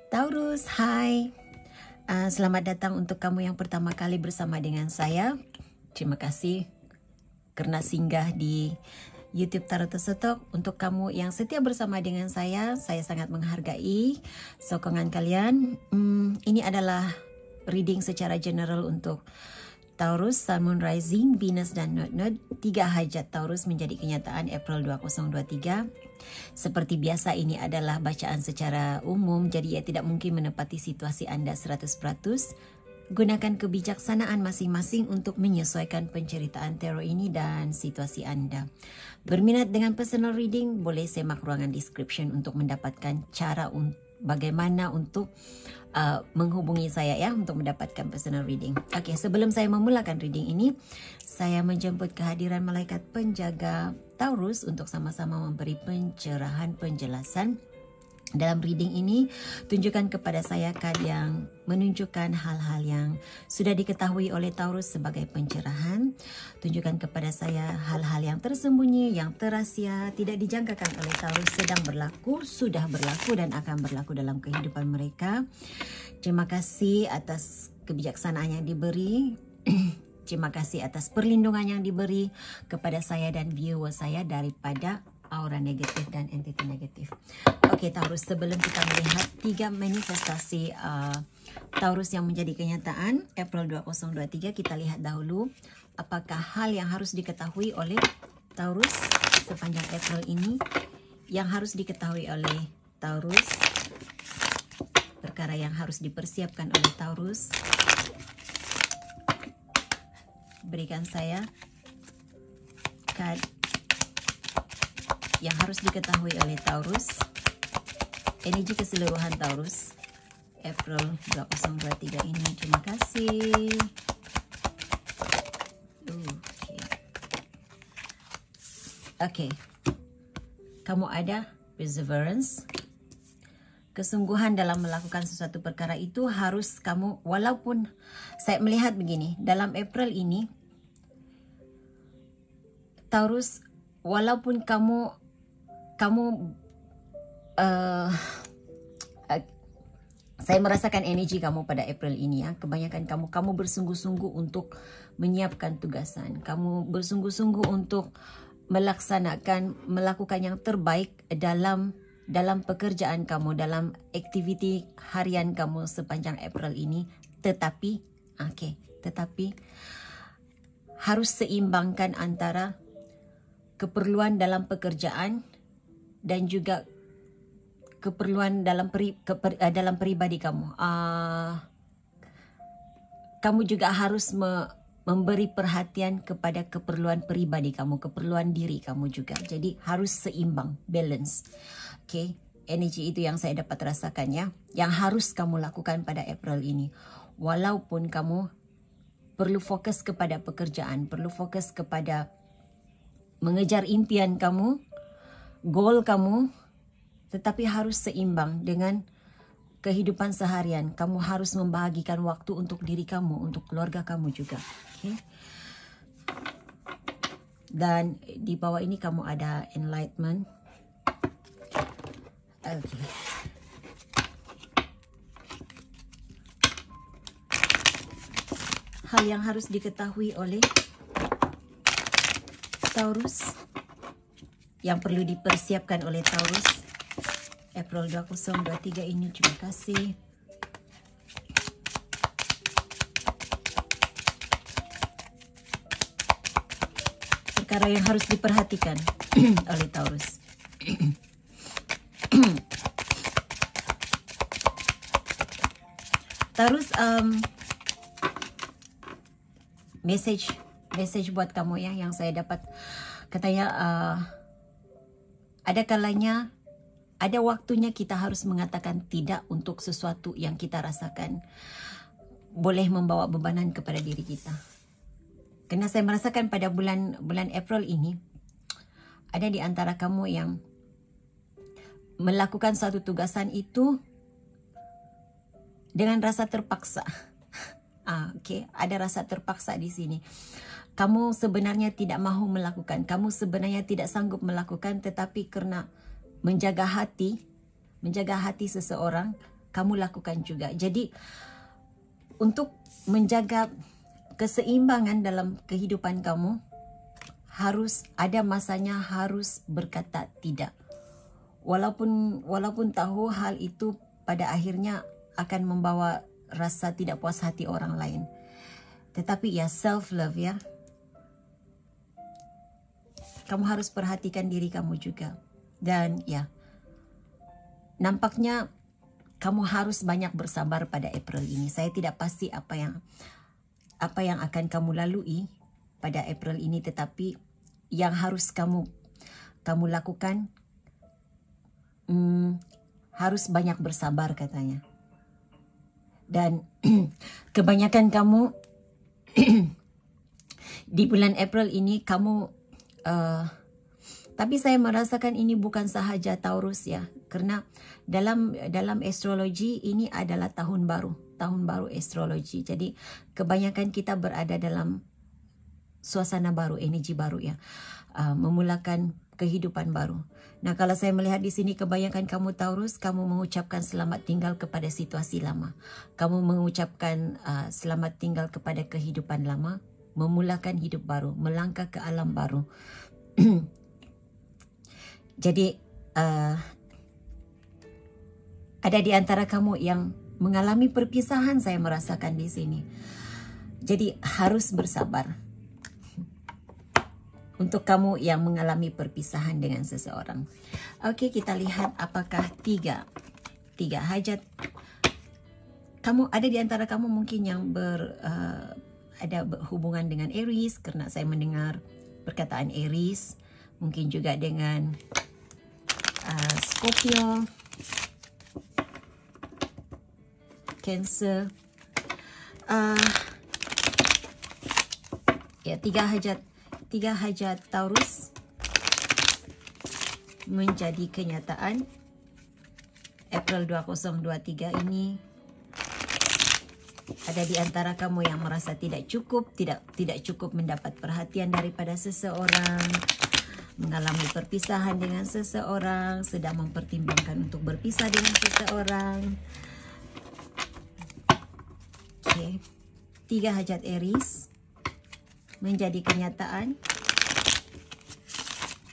Taurus, hai. Selamat datang untuk kamu yang pertama kali bersama dengan saya. Terima kasih karena singgah di YouTube Tarot Tersetok. Untuk kamu yang setia bersama dengan saya sangat menghargai sokongan kalian. Ini adalah reading secara general untuk Taurus, Sun, Moon, Rising, Venus dan Node. 3 hajat Taurus menjadi kenyataan April 2023. Seperti biasa ini adalah bacaan secara umum, jadi ia tidak mungkin menepati situasi Anda 100%. Gunakan kebijaksanaan masing-masing untuk menyesuaikan penceritaan tarot ini dan situasi Anda. Berminat dengan personal reading, boleh semak ruangan description untuk mendapatkan cara bagaimana untuk menghubungi saya ya untuk mendapatkan personal reading. Okey, sebelum saya memulakan reading ini, saya menjemput kehadiran malaikat penjaga Taurus untuk sama-sama memberi pencerahan penjelasan. Dalam reading ini, tunjukkan kepada saya kad yang menunjukkan hal-hal yang sudah diketahui oleh Taurus sebagai pencerahan. Tunjukkan kepada saya hal-hal yang tersembunyi, yang terahsia, tidak dijangkakan oleh Taurus sedang berlaku, sudah berlaku dan akan berlaku dalam kehidupan mereka. Terima kasih atas kebijaksanaan yang diberi. Terima kasih atas perlindungan yang diberi kepada saya dan viewer saya daripada aura negatif dan entiti negatif. Okey Taurus, sebelum kita melihat 3 manifestasi Taurus yang menjadi kenyataan April 2023, kita lihat dahulu apakah hal yang harus diketahui oleh Taurus sepanjang April ini. Yang harus diketahui oleh Taurus, perkara yang harus dipersiapkan oleh Taurus. Berikan saya kad yang harus diketahui oleh Taurus. Energi keseluruhan Taurus April 2023 ini. Terima kasih. Okey. Kamu ada perseverance. Kesungguhan dalam melakukan sesuatu perkara itu harus kamu, walaupun saya melihat begini, dalam April ini Taurus, walaupun kamu saya merasakan energi kamu pada April ini ya. Kebanyakan kamu bersungguh-sungguh untuk menyiapkan tugasan. Kamu bersungguh-sungguh untuk melakukan yang terbaik dalam pekerjaan kamu, dalam aktiviti harian kamu sepanjang April ini. Tetapi harus seimbangkan antara keperluan dalam pekerjaan dan juga keperluan dalam pribadi kamu. Kamu juga harus memberi perhatian kepada keperluan pribadi kamu, keperluan diri kamu juga. Jadi harus seimbang, balance. Okay, energi itu yang saya dapat rasakan ya, yang harus kamu lakukan pada April ini. Walaupun kamu perlu fokus kepada pekerjaan, perlu fokus kepada mengejar impian kamu, goal kamu, tetapi harus seimbang dengan kehidupan seharian. Kamu harus membahagikan waktu untuk diri kamu, untuk keluarga kamu juga. Okay? Dan di bawah ini kamu ada enlightenment. Okay. Hal yang harus diketahui oleh Taurus, yang perlu dipersiapkan oleh Taurus April 2023 ini. Terima kasih. Perkara yang harus diperhatikan oleh Taurus. Taurus, message buat kamu ya, yang saya dapat katanya, ada kalanya, ada waktunya kita harus mengatakan tidak untuk sesuatu yang kita rasakan boleh membawa bebanan kepada diri kita. Karena saya merasakan pada bulan April ini, ada di antara kamu yang melakukan suatu tugasan itu dengan rasa terpaksa. Okay, ada rasa terpaksa di sini. Kamu sebenarnya tidak mahu melakukan, kamu sebenarnya tidak sanggup melakukan, tetapi karena menjaga hati seseorang, kamu lakukan juga. Jadi untuk menjaga keseimbangan dalam kehidupan kamu, harus ada masanya harus berkata tidak. Walaupun tahu hal itu pada akhirnya akan membawa rasa tidak puas hati orang lain. Tetapi ya, self love ya. Kamu harus perhatikan diri kamu juga. Dan ya, nampaknya kamu harus banyak bersabar pada April ini. Saya tidak pasti apa yang akan kamu lalui pada April ini, tetapi yang harus kamu lakukan harus banyak bersabar katanya. Dan kebanyakan kamu di bulan April ini kamu tapi saya merasakan ini bukan sahaja Taurus ya, karena dalam astrologi ini adalah tahun baru astrologi. Jadi kebanyakan kita berada dalam suasana baru, energi baru ya, memulakan kehidupan baru. Nah, kalau saya melihat di sini kebanyakan kamu Taurus, kamu mengucapkan selamat tinggal kepada situasi lama. Kamu mengucapkan selamat tinggal kepada kehidupan lama, memulakan hidup baru, melangkah ke alam baru. Jadi ada di antara kamu yang mengalami perpisahan, saya merasakan di sini. Jadi harus bersabar. Untuk kamu yang mengalami perpisahan dengan seseorang. Oke, kita lihat apakah tiga hajat. Kamu ada di antara kamu mungkin yang ada hubungan dengan Aries, karena saya mendengar perkataan Aries. Mungkin juga dengan Scorpio, Cancer. Ya, tiga hajat Taurus menjadi kenyataan. April 2023 ini ada di antara kamu yang merasa tidak cukup mendapat perhatian daripada seseorang, mengalami perpisahan dengan seseorang, sedang mempertimbangkan untuk berpisah dengan seseorang. Oke, tiga hajat Aries menjadi kenyataan.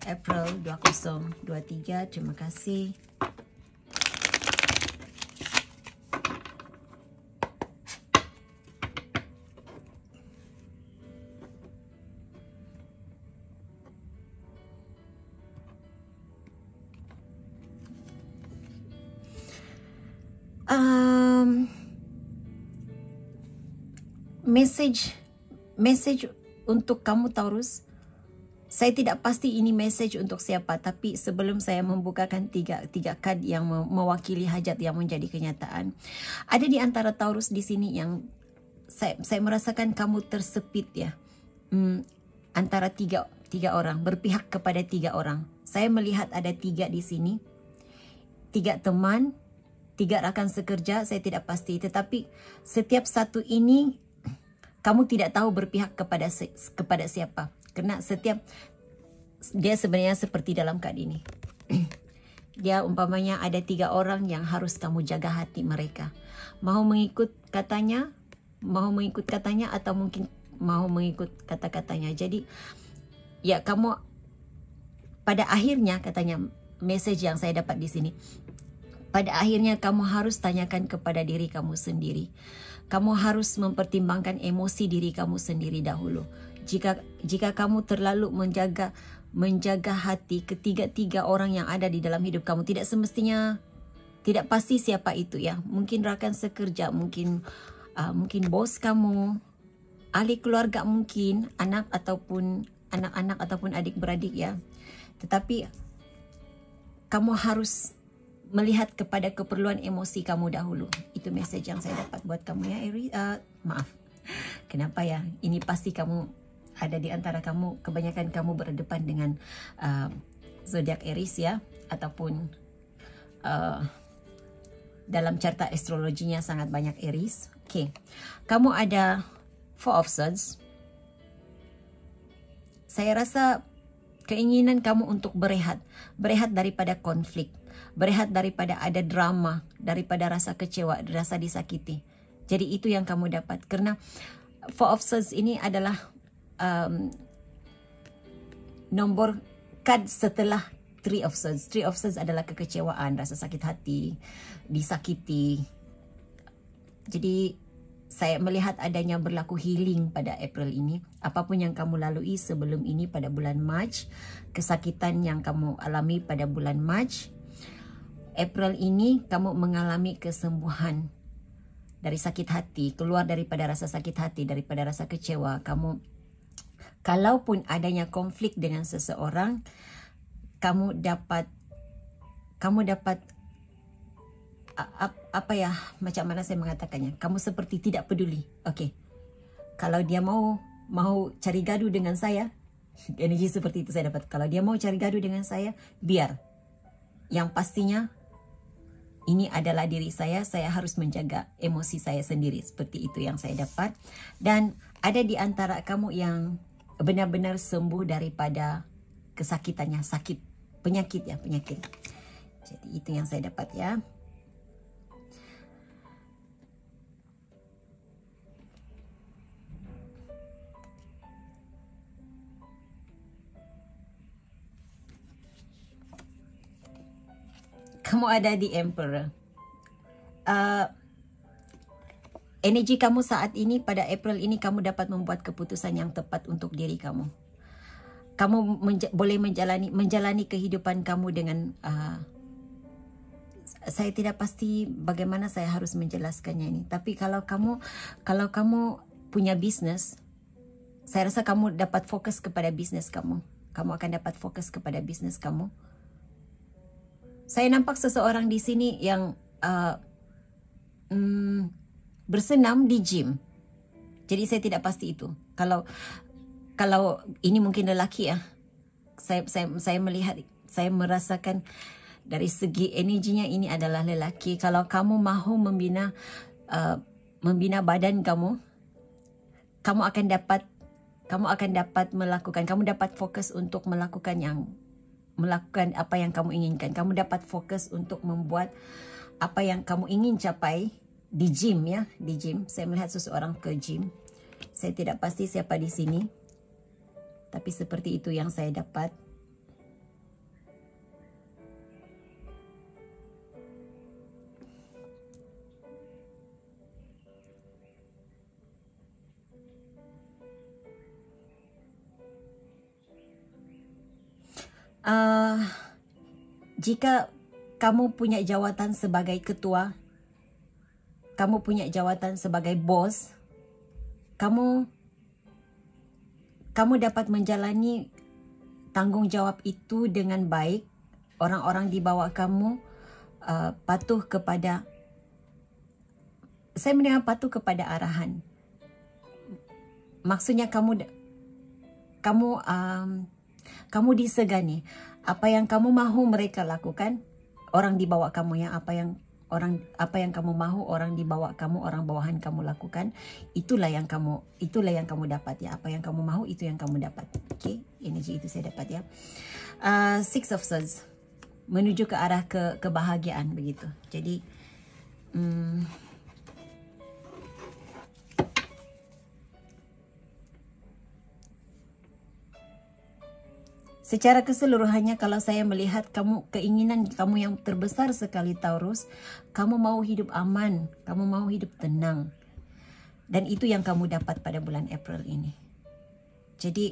April 2023, terima kasih. Message untuk kamu Taurus. Saya tidak pasti ini message untuk siapa, tapi sebelum saya membukakan tiga kad yang mewakili hajat yang menjadi kenyataan, ada di antara Taurus di sini yang saya merasakan kamu tersepit ya, antara tiga orang, berpihak kepada tiga orang. Saya melihat ada tiga di sini, tiga teman, tiga rekan sekerja, saya tidak pasti, tetapi setiap satu ini kamu tidak tahu berpihak kepada siapa. Karena dia sebenarnya seperti dalam kad ini. Dia umpamanya ada tiga orang yang harus kamu jaga hati mereka. Mau mengikut katanya atau mungkin mau mengikut kata-katanya. Jadi ya, kamu pada akhirnya, katanya message yang saya dapat di sini, pada akhirnya kamu harus tanyakan kepada diri kamu sendiri. Kamu harus mempertimbangkan emosi diri kamu sendiri dahulu. Jika kamu terlalu menjaga hati ketiga orang yang ada di dalam hidup kamu, tidak semestinya, tidak pasti siapa itu ya. Mungkin rekan sekerja, mungkin bos kamu, ahli keluarga, mungkin anak-anak ataupun adik-beradik ya. Tetapi kamu harus melihat kepada keperluan emosi kamu dahulu. Itu message yang saya dapat buat kamu ya, Aries. Maaf, kenapa ya? Ini pasti kamu ada di antara kamu, kebanyakan kamu berhadapan dengan zodiak Aries ya, ataupun dalam carta astrologinya sangat banyak Aries. Oke, kamu ada Four of Swords. Saya rasa keinginan kamu untuk berehat daripada konflik. berehat daripada ada drama, daripada rasa kecewa, rasa disakiti. Jadi itu yang kamu dapat. Karena Four of Swords ini adalah nombor kad setelah Three of Swords. Three of Swords adalah kekecewaan, rasa sakit hati, disakiti. Jadi saya melihat adanya berlaku healing pada April ini. Apapun yang kamu lalui sebelum ini pada bulan Mac, kesakitan yang kamu alami pada bulan Mac, April ini kamu mengalami kesembuhan dari sakit hati, keluar daripada rasa sakit hati, daripada rasa kecewa. Kamu, kalaupun adanya konflik dengan seseorang, kamu dapat apa ya, macam mana saya mengatakannya, kamu seperti tidak peduli. Okey, kalau dia mau cari gaduh dengan saya, energi seperti itu saya dapat. Kalau dia mau cari gaduh dengan saya, biar. Yang pastinya ini adalah diri saya harus menjaga emosi saya sendiri. Seperti itu yang saya dapat. Dan ada di antara kamu yang benar-benar sembuh daripada kesakitannya, penyakit. Jadi itu yang saya dapat ya. Kamu ada di Emperor. Energi kamu saat ini pada April ini, kamu dapat membuat keputusan yang tepat untuk diri kamu. Kamu boleh menjalani kehidupan kamu dengan saya tidak pasti bagaimana saya harus menjelaskannya ini. Tapi kalau kamu punya bisnes, saya rasa kamu dapat fokus kepada bisnes kamu. Kamu akan dapat fokus kepada bisnes kamu. Saya nampak seseorang di sini yang bersenam di gym. Jadi saya tidak pasti itu. Kalau ini mungkin lelaki ya. Saya melihat, saya merasakan dari segi energinya ini adalah lelaki. Kalau kamu mahu membina badan kamu, kamu akan dapat melakukan, kamu dapat fokus untuk melakukan apa yang kamu inginkan. Kamu dapat fokus untuk membuat apa yang kamu ingin capai di gym ya, di gym. Saya melihat seseorang ke gym. Saya tidak pasti siapa di sini, tapi seperti itu yang saya dapat. Jika kamu punya jawatan sebagai ketua, kamu punya jawatan sebagai bos, kamu dapat menjalani tanggungjawab itu dengan baik. Orang-orang di bawah kamu patuh kepada, saya mendengar patuh kepada arahan. Maksudnya kamu disegani. Apa yang kamu mahu mereka lakukan, orang di bawah kamu yang apa yang kamu mahu orang di bawah kamu, orang bawahan kamu lakukan, itulah yang kamu dapat ya. Apa yang kamu mahu itu yang kamu dapat. Okey, energi itu saya dapat ya. Six of Swords menuju ke arah kebahagiaan begitu. Jadi secara keseluruhannya, kalau saya melihat keinginan kamu yang terbesar sekali Taurus, kamu mau hidup aman, kamu mau hidup tenang. Dan itu yang kamu dapat pada bulan April ini. Jadi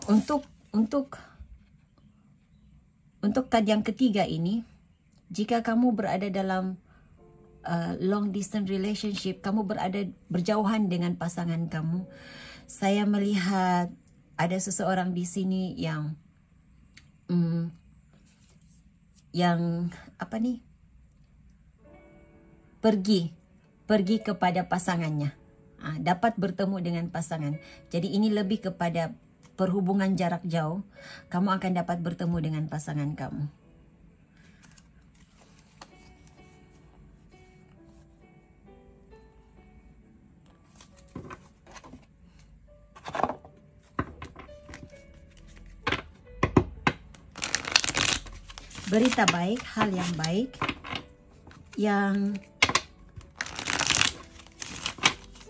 untuk kad yang ketiga ini, jika kamu berada dalam long distance relationship, kamu berjauhan dengan pasangan kamu, saya melihat ada seseorang di sini yang apa nih? Pergi kepada pasangannya. Dapat bertemu dengan pasangan. Jadi ini lebih kepada perhubungan jarak jauh. Kamu akan dapat bertemu dengan pasangan kamu. berita baik, hal yang baik yang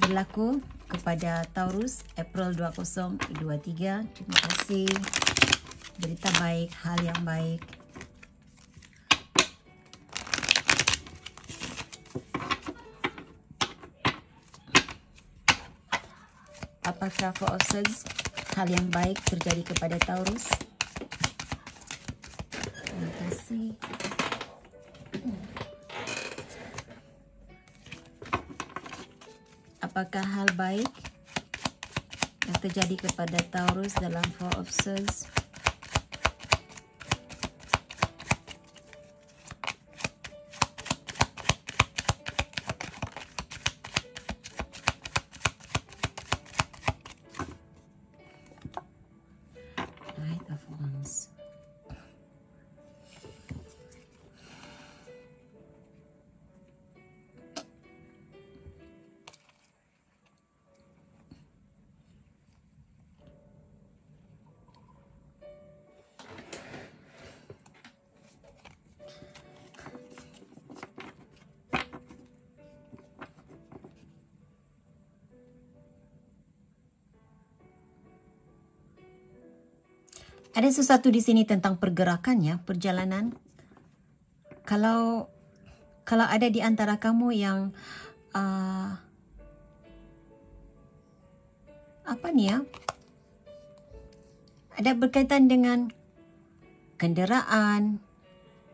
berlaku kepada Taurus April 2023. Terima kasih. Berita baik, hal yang baik. Apakah Four of Swords, hal yang baik terjadi kepada Taurus? Terima kasih. Apakah hal baik yang terjadi kepada Taurus dalam Four of Swords? Knight of Wands. Ada sesuatu di sini tentang pergerakan ya, perjalanan. Kalau ada di antara kamu yang apa nih ya? Ada berkaitan dengan kenderaan,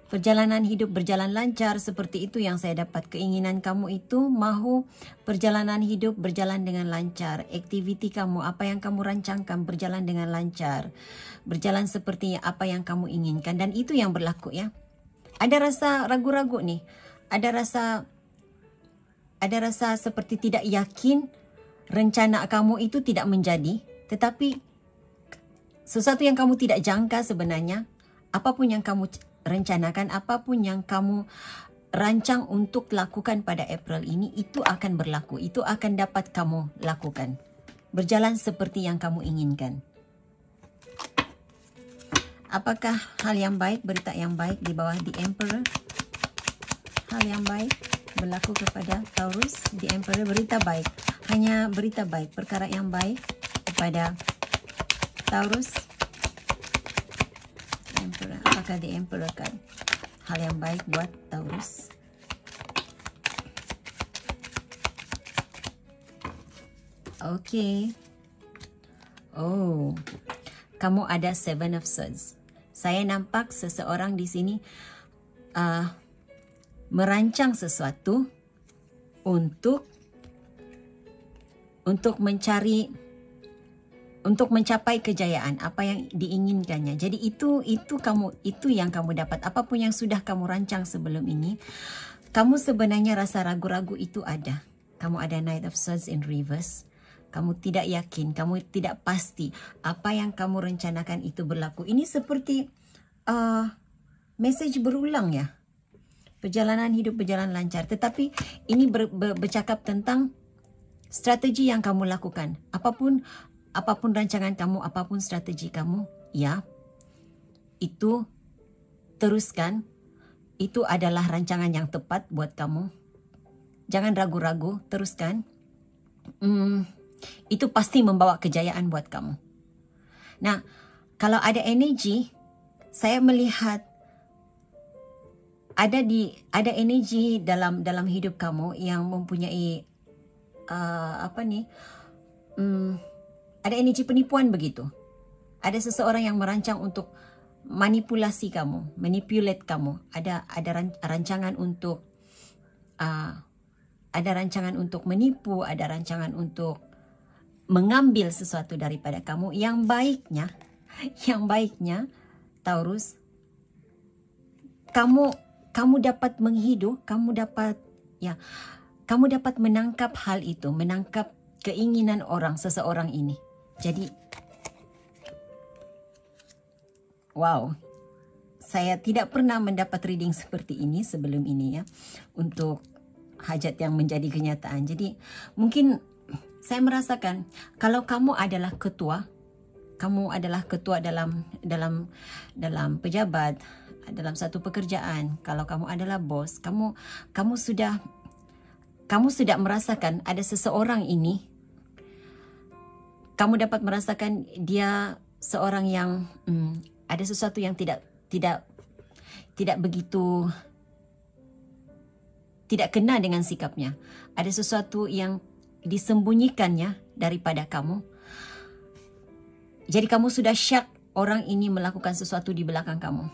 perjalanan hidup berjalan lancar, seperti itu yang saya dapat. Keinginan kamu itu mahu perjalanan hidup berjalan dengan lancar. Aktiviti kamu, apa yang kamu rancangkan berjalan dengan lancar. Berjalan seperti apa yang kamu inginkan. Dan itu yang berlaku ya. Ada rasa ragu-ragu nih. Ada rasa seperti tidak yakin rencana kamu itu tidak menjadi. Tetapi sesuatu yang kamu tidak jangka sebenarnya, apapun yang kamu rencanakan, apapun yang kamu rancang untuk lakukan pada April ini, itu akan berlaku. Itu akan dapat kamu lakukan. Berjalan seperti yang kamu inginkan. Apakah hal yang baik, berita yang baik di bawah The Emperor? Hal yang baik berlaku kepada Taurus, The Emperor, berita baik. Hanya berita baik, perkara yang baik kepada Taurus. Emperor. Apakah The Emperor kan hal yang baik buat Taurus? Oke. Oh, kamu ada Seven of Swords. Saya nampak seseorang di sini merancang sesuatu untuk mencapai kejayaan apa yang diinginkannya. Jadi itu yang kamu dapat. Apapun yang sudah kamu rancang sebelum ini, kamu sebenarnya rasa ragu-ragu itu ada. Kamu ada Knight of Swords in reverse. Kamu tidak yakin, kamu tidak pasti apa yang kamu rencanakan itu berlaku. Ini seperti message berulang ya. Perjalanan hidup berjalan lancar. Tetapi ini bercakap tentang strategi yang kamu lakukan. Apapun rancangan kamu, apapun strategi kamu, ya, itu teruskan. Itu adalah rancangan yang tepat buat kamu. Jangan ragu-ragu, teruskan. Itu pasti membawa kejayaan buat kamu. Nah, kalau ada energi, saya melihat ada energi dalam hidup kamu yang mempunyai ada energi penipuan begitu. Ada seseorang yang merancang untuk manipulasi kamu, manipulate kamu. Ada rancangan untuk menipu, ada rancangan untuk mengambil sesuatu daripada kamu. Yang baiknya Taurus, kamu dapat menghidup, kamu dapat menangkap hal itu, menangkap keinginan seseorang ini. Jadi, wow, saya tidak pernah mendapat reading seperti ini sebelum ini ya, untuk hajat yang menjadi kenyataan. Jadi, mungkin saya merasakan kalau kamu adalah ketua dalam pejabat, dalam satu pekerjaan, kalau kamu adalah bos, kamu sudah merasakan ada seseorang ini, kamu dapat merasakan dia seorang yang ada sesuatu yang tidak begitu, tidak kena dengan sikapnya. Ada sesuatu yang disembunyikannya daripada kamu. Jadi kamu sudah syak orang ini melakukan sesuatu di belakang kamu.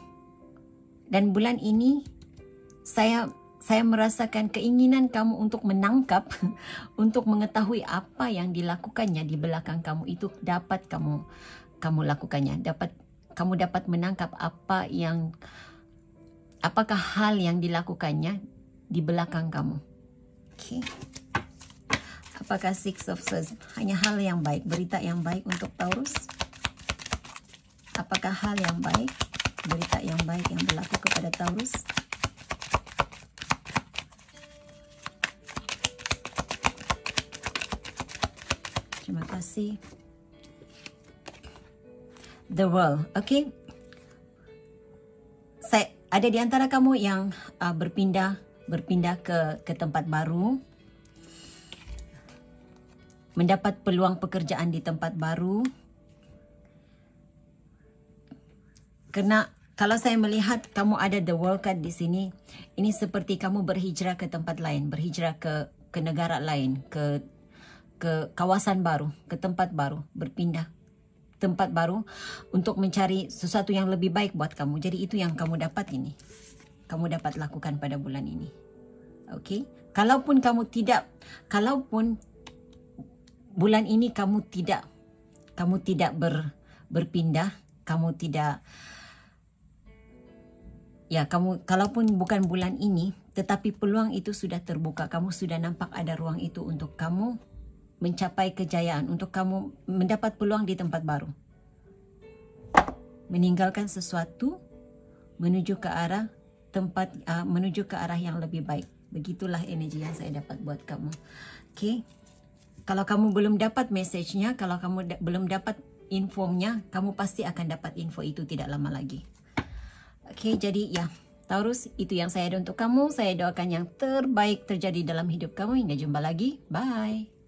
Dan bulan ini saya merasakan keinginan kamu untuk menangkap, untuk mengetahui apa yang dilakukannya di belakang kamu itu dapat kamu lakukannya. Kamu dapat menangkap apakah hal yang dilakukannya di belakang kamu. Okay. Apakah Six of Swords hanya hal yang baik, berita yang baik untuk Taurus? Apakah hal yang baik, berita yang baik yang berlaku kepada Taurus? Terima kasih. The World, okay? Ada di antara kamu yang berpindah ke tempat baru, mendapat peluang pekerjaan di tempat baru. Karena kalau saya melihat kamu ada The World card di sini, ini seperti kamu berhijrah ke tempat lain, berhijrah ke negara lain, ke kawasan baru, ke tempat baru, berpindah tempat baru untuk mencari sesuatu yang lebih baik buat kamu. Jadi itu yang kamu dapat ini. Kamu dapat lakukan pada bulan ini. Okey? Kalaupun bulan ini kamu tidak berpindah, kalaupun bukan bulan ini, tetapi peluang itu sudah terbuka. Kamu sudah nampak ada ruang itu untuk kamu mencapai kejayaan, untuk kamu mendapat peluang di tempat baru. Meninggalkan sesuatu menuju ke arah yang lebih baik. Begitulah energi yang saya dapat buat kamu. Okey. Kalau kamu belum dapat message-nya, kalau kamu belum dapat infonya, kamu pasti akan dapat info itu tidak lama lagi. Okey, jadi ya, Taurus, itu yang saya ada untuk kamu. Saya doakan yang terbaik terjadi dalam hidup kamu. Hingga jumpa lagi. Bye.